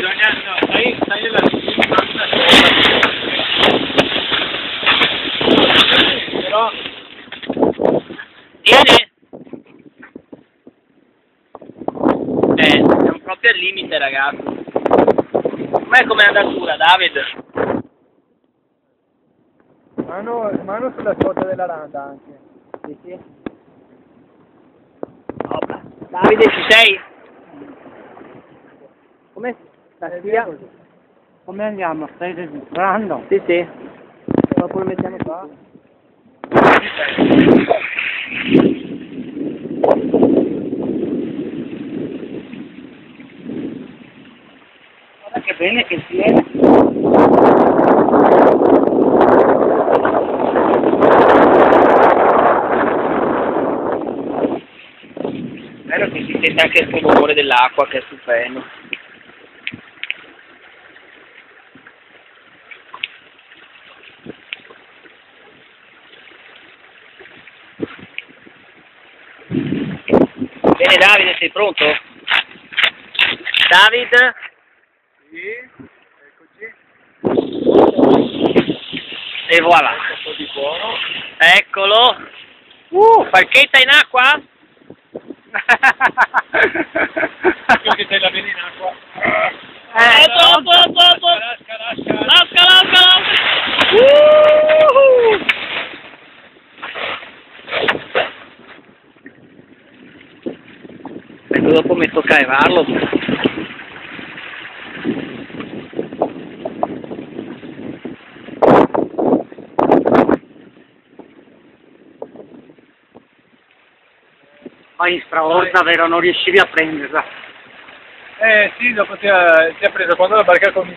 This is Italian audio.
bisogna, no, stai nella però Vieni! Siamo proprio al limite, ragazzi. Com'è come andatura, David? mano sulla scorta della randa anche. Sì, sì. Opla. Davide, ci sei? Come sta via? Come andiamo? Stai registrando? Sì, sì. Dopo lo mettiamo qua. Guarda che bene che si è. Spero che si senta anche il rumore dell'acqua, che è stupendo. Bene Davide, sei pronto? David? Sì, eccoci. E voilà. Un po' di buono. Eccolo. Falchetta in acqua? Io che te la vedi in acqua. Dopo. Lasca. Ecco, dopo mi tocca levarlo. Poi straordina, vero? Non riuscivi a prenderla. Sì, dopo ti ha preso quando la barca comincia.